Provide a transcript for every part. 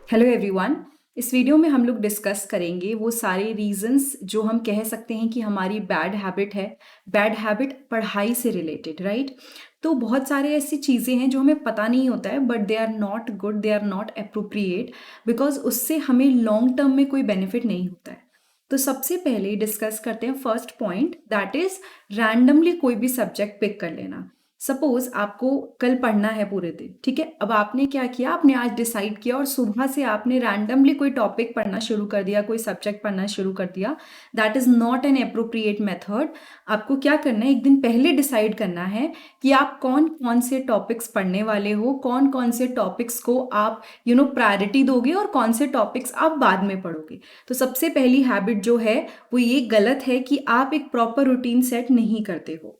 Hello everyone. इस video में हम लोग डिस्कस करेंगे वो सारे रीजंस जो हम कह सकते हैं कि हमारी बैड हैबिट है। बैड हैबिट पढ़ाई से रिलेटेड, राइट? तो बहुत सारे ऐसी चीज़ें हैं जो हमें पता नहीं होता है, but they are not good, they are not appropriate, because उससे हमें लॉन्ग टर्म में कोई बेनिफिट नहीं होता है। तो सबसे पहले डिस्कस करते हैं first point, that is randomly कोई भी सब्जेक्ट पिक कर लेना। सपोज आपको कल पढ़ना है पूरे दिन, ठीक है? अब आपने क्या किया, आपने आज डिसाइड किया और सुबह से आपने रैंडमली कोई टॉपिक पढ़ना शुरू कर दिया, कोई सब्जेक्ट पढ़ना शुरू कर दिया। That is not an appropriate method. आपको क्या करना है, एक दिन पहले डिसाइड करना है कि आप कौन कौन से टॉपिक्स पढ़ने वाले हो, कौन कौन से टॉपिक्स को आप प्रायोरिटी दोगे और कौन से टॉपिक्स आप बाद में पढ़ोगे। तो सबसे पहली हैबिट जो है वो ये गलत है कि आप एक प्रॉपर रूटीन सेट नहीं करते हो।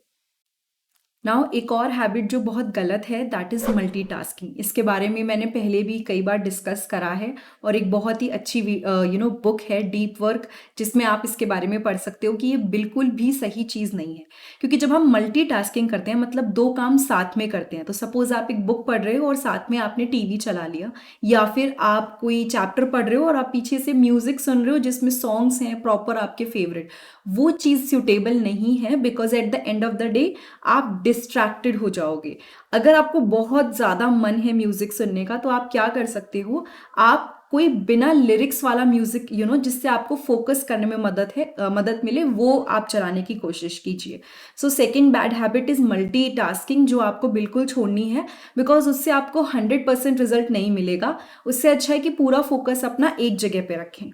नाउ एक और हैबिट जो बहुत गलत है, दैट इज मल्टीटास्किंग। इसके बारे में मैंने पहले भी कई बार डिस्कस करा है और एक बहुत ही अच्छी बुक है डीप वर्क, जिसमें आप इसके बारे में पढ़ सकते हो कि ये बिल्कुल भी सही चीज़ नहीं है। क्योंकि जब हम मल्टीटास्किंग करते हैं मतलब दो काम साथ में करते हैं, तो सपोज आप एक बुक पढ़ रहे हो और साथ में आपने टीवी चला लिया, या फिर आप कोई चैप्टर पढ़ रहे हो और आप पीछे से म्यूजिक सुन रहे हो जिसमें सॉन्ग्स हैं प्रॉपर आपके फेवरेट, वो चीज़ सूटेबल नहीं है, because at the end of the day आप डिस्ट्रैक्टेड हो जाओगे। अगर आपको बहुत ज़्यादा मन है म्यूज़िक सुनने का, तो आप क्या कर सकते हो, आप कोई बिना लिरिक्स वाला म्यूजिक जिससे आपको फोकस करने में मदद मिले, वो आप चलाने की कोशिश कीजिए। So second bad habit is multitasking, जो आपको बिल्कुल छोड़नी है, बिकॉज उससे आपको 100% रिजल्ट नहीं मिलेगा। उससे अच्छा है कि पूरा फोकस अपना एक जगह पे रखें।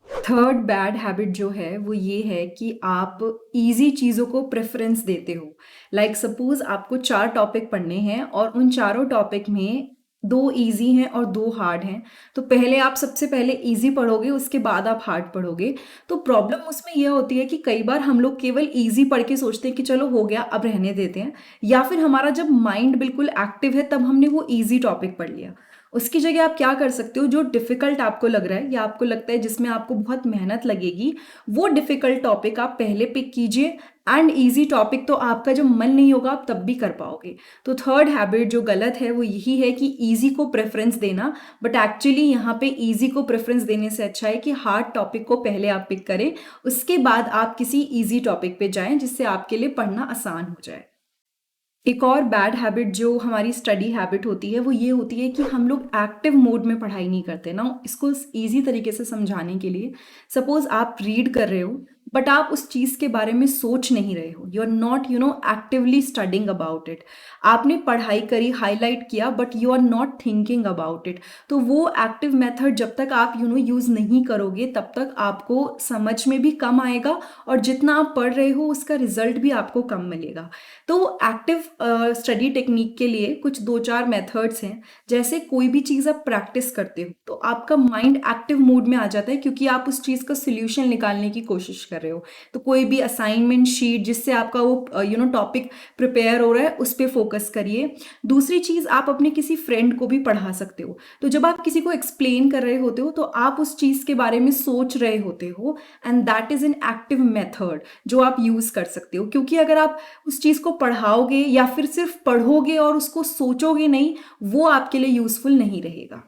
थर्ड बैड हैबिट जो है वो ये है कि आप इजी चीज़ों को प्रेफरेंस देते हो। लाइक सपोज आपको 4 टॉपिक पढ़ने हैं और उन चारों टॉपिक में 2 इजी हैं और 2 हार्ड हैं, तो पहले आप सबसे पहले इजी पढ़ोगे, उसके बाद आप हार्ड पढ़ोगे। तो प्रॉब्लम उसमें यह होती है कि कई बार हम लोग केवल इजी पढ़ के सोचते हैं कि चलो हो गया, अब रहने देते हैं, या फिर हमारा जब माइंड बिल्कुल एक्टिव है तब हमने वो इजी टॉपिक पढ़ लिया। उसकी जगह आप क्या कर सकते हो, जो डिफिकल्ट आपको लग रहा है या आपको लगता है जिसमें आपको बहुत मेहनत लगेगी, वो डिफिकल्ट टॉपिक आप पहले पिक कीजिए, एंड इजी टॉपिक तो आपका जब मन नहीं होगा आप तब भी कर पाओगे। तो थर्ड हैबिट जो गलत है वो यही है कि इजी को प्रेफरेंस देना, बट एक्चुअली यहाँ पे इजी को प्रेफरेंस देने से अच्छा है कि हार्ड टॉपिक को पहले आप पिक करें, उसके बाद आप किसी इजी टॉपिक पे जाएं जिससे आपके लिए पढ़ना आसान हो जाए। एक और बैड हैबिट जो हमारी स्टडी हैबिट होती है वो ये होती है कि हम लोग एक्टिव मोड में पढ़ाई नहीं करते ना। इसको ईजी तरीके से समझाने के लिए, सपोज आप रीड कर रहे हो बट आप उस चीज़ के बारे में सोच नहीं रहे हो, you are not actively studying about it. आपने पढ़ाई करी, हाईलाइट किया, but you are not thinking about it. तो वो एक्टिव मेथड जब तक आप यूज़ नहीं करोगे तब तक आपको समझ में भी कम आएगा और जितना आप पढ़ रहे हो उसका रिजल्ट भी आपको कम मिलेगा। तो एक्टिव स्टडी टेक्निक के लिए कुछ 2-4 मेथड्स हैं। जैसे कोई भी चीज़ आप प्रैक्टिस करते हो तो आपका माइंड एक्टिव मोड में आ जाता है, क्योंकि आप उस चीज़ का सोल्यूशन निकालने की कोशिश कर रहे हो। तो कोई भी असाइनमेंट शीट जिससे आपका वो टॉपिक प्रिपेयर हो रहा है, उस पर फोकस करिए। दूसरी चीज़, आप अपने किसी फ्रेंड को भी पढ़ा सकते हो। तो जब आप किसी को एक्सप्लेन कर रहे होते हो तो आप उस चीज़ के बारे में सोच रहे होते हो, and that is an active method जो आप यूज़ कर सकते हो। क्योंकि अगर आप उस चीज़ को पढ़ाओगे या फिर सिर्फ पढ़ोगे और उसको सोचोगे नहीं, वो आपके लिए यूजफुल नहीं रहेगा।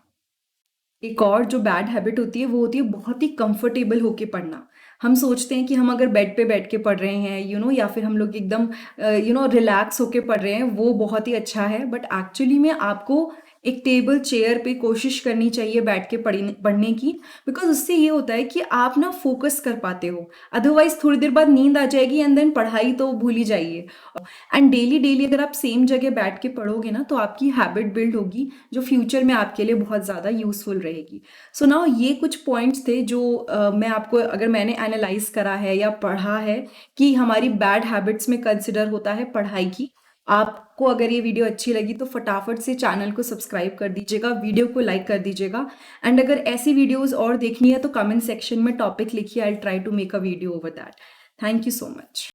एक और जो बैड हैबिट होती है वो होती है बहुत ही कंफर्टेबल होके पढ़ना। हम सोचते हैं कि हम अगर बेड पे बैठ के पढ़ रहे हैं, या फिर हम लोग एकदम रिलैक्स होके पढ़ रहे हैं, वो बहुत ही अच्छा है। बट एक्चुअली में आपको एक टेबल चेयर पे कोशिश करनी चाहिए बैठ के पढ़ने की, बिकॉज उससे ये होता है कि आप ना फोकस कर पाते हो। अदरवाइज थोड़ी देर बाद नींद आ जाएगी एंड देन पढ़ाई तो भूल ही जाइए। एंड डेली डेली अगर आप सेम जगह बैठ के पढ़ोगे ना, तो आपकी हैबिट बिल्ड होगी जो फ्यूचर में आपके लिए बहुत ज़्यादा यूजफुल रहेगी। सो नाउ ये कुछ पॉइंट्स थे जो मैं आपको, अगर मैंने एनालाइज करा है या पढ़ा है कि हमारी बैड हैबिट्स में कंसिडर होता है पढ़ाई की। आपको अगर ये वीडियो अच्छी लगी तो फटाफट से चैनल को सब्सक्राइब कर दीजिएगा, वीडियो को लाइक कर दीजिएगा, एंड अगर ऐसी वीडियोस और देखनी है तो कमेंट सेक्शन में टॉपिक लिखिए, I will try to make a video over that. Thank you so much.